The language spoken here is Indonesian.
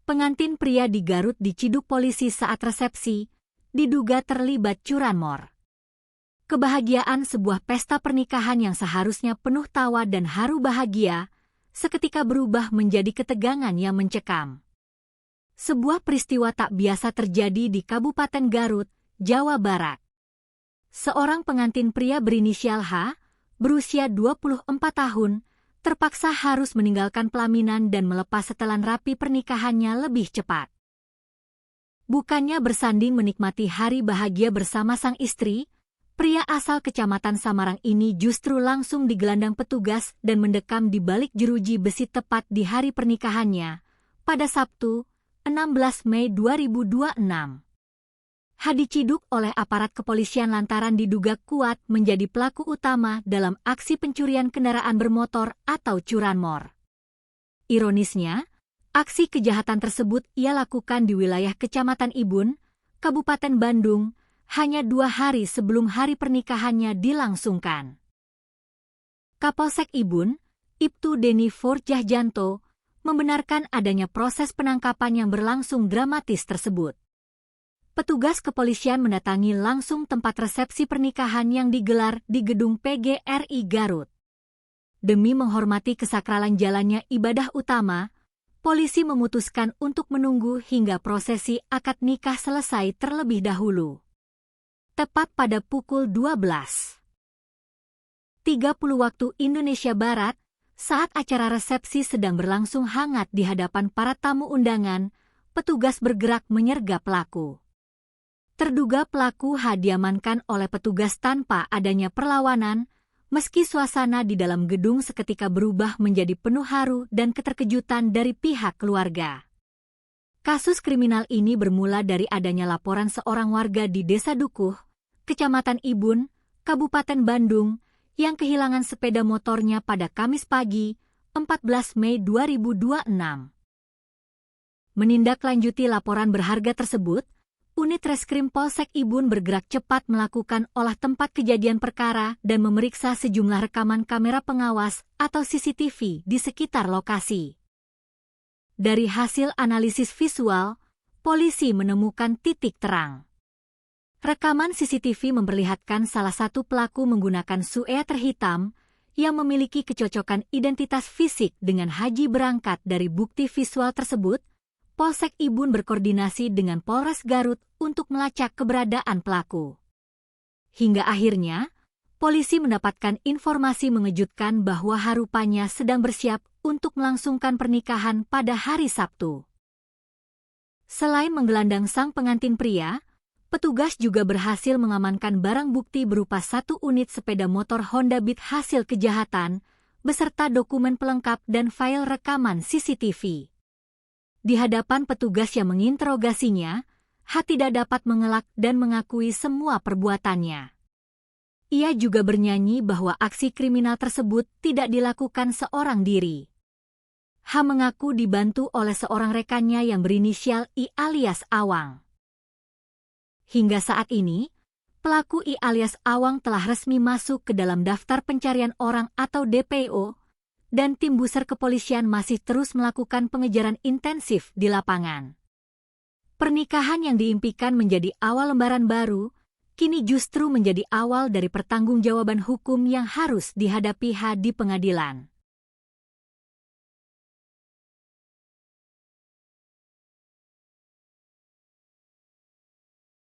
Pengantin pria di Garut diciduk polisi saat resepsi, diduga terlibat curanmor. Kebahagiaan sebuah pesta pernikahan yang seharusnya penuh tawa dan haru bahagia, seketika berubah menjadi ketegangan yang mencekam. Sebuah peristiwa tak biasa terjadi di Kabupaten Garut, Jawa Barat. Seorang pengantin pria berinisial H, berusia 24 tahun, terpaksa harus meninggalkan pelaminan dan melepas setelan rapi pernikahannya lebih cepat. Bukannya bersanding menikmati hari bahagia bersama sang istri, pria asal Kecamatan Samarang ini justru langsung digelandang petugas dan mendekam di balik jeruji besi tepat di hari pernikahannya, pada Sabtu, 16 Mei 2026. H diciduk oleh aparat kepolisian lantaran diduga kuat menjadi pelaku utama dalam aksi pencurian kendaraan bermotor atau curanmor. Ironisnya, aksi kejahatan tersebut ia lakukan di wilayah Kecamatan Ibun, Kabupaten Bandung, hanya 2 hari sebelum hari pernikahannya dilangsungkan. Kapolsek Ibun, Ibtu Deni Forjahjanto, membenarkan adanya proses penangkapan yang berlangsung dramatis tersebut. Petugas kepolisian mendatangi langsung tempat resepsi pernikahan yang digelar di gedung PGRI Garut. Demi menghormati kesakralan jalannya ibadah utama, polisi memutuskan untuk menunggu hingga prosesi akad nikah selesai terlebih dahulu. Tepat pada pukul 12.30 waktu Indonesia Barat, saat acara resepsi sedang berlangsung hangat di hadapan para tamu undangan, petugas bergerak menyergap pelaku. Terduga pelaku H diamankan oleh petugas tanpa adanya perlawanan, meski suasana di dalam gedung seketika berubah menjadi penuh haru dan keterkejutan dari pihak keluarga. Kasus kriminal ini bermula dari adanya laporan seorang warga di Desa Dukuh, Kecamatan Ibun, Kabupaten Bandung, yang kehilangan sepeda motornya pada Kamis pagi, 14 Mei 2026. Menindaklanjuti laporan berharga tersebut, Unit Reskrim Polsek Ibun bergerak cepat melakukan olah tempat kejadian perkara dan memeriksa sejumlah rekaman kamera pengawas atau CCTV di sekitar lokasi. Dari hasil analisis visual, polisi menemukan titik terang. Rekaman CCTV memperlihatkan salah satu pelaku menggunakan sweater hitam yang memiliki kecocokan identitas fisik dengan Haji. Berangkat dari bukti visual tersebut, Polsek Ibun berkoordinasi dengan Polres Garut untuk melacak keberadaan pelaku. Hingga akhirnya, polisi mendapatkan informasi mengejutkan bahwa rupanya sedang bersiap untuk melangsungkan pernikahan pada hari Sabtu. Selain menggelandang sang pengantin pria, petugas juga berhasil mengamankan barang bukti berupa 1 unit sepeda motor Honda Beat hasil kejahatan, beserta dokumen pelengkap dan file rekaman CCTV. Di hadapan petugas yang menginterogasinya, H tidak dapat mengelak dan mengakui semua perbuatannya. Ia juga bernyanyi bahwa aksi kriminal tersebut tidak dilakukan seorang diri. H mengaku dibantu oleh seorang rekannya yang berinisial I alias Awang. Hingga saat ini, pelaku I alias Awang telah resmi masuk ke dalam daftar pencarian orang atau DPO, dan tim buser kepolisian masih terus melakukan pengejaran intensif di lapangan. Pernikahan yang diimpikan menjadi awal lembaran baru, kini justru menjadi awal dari pertanggungjawaban hukum yang harus dihadapi H di pengadilan.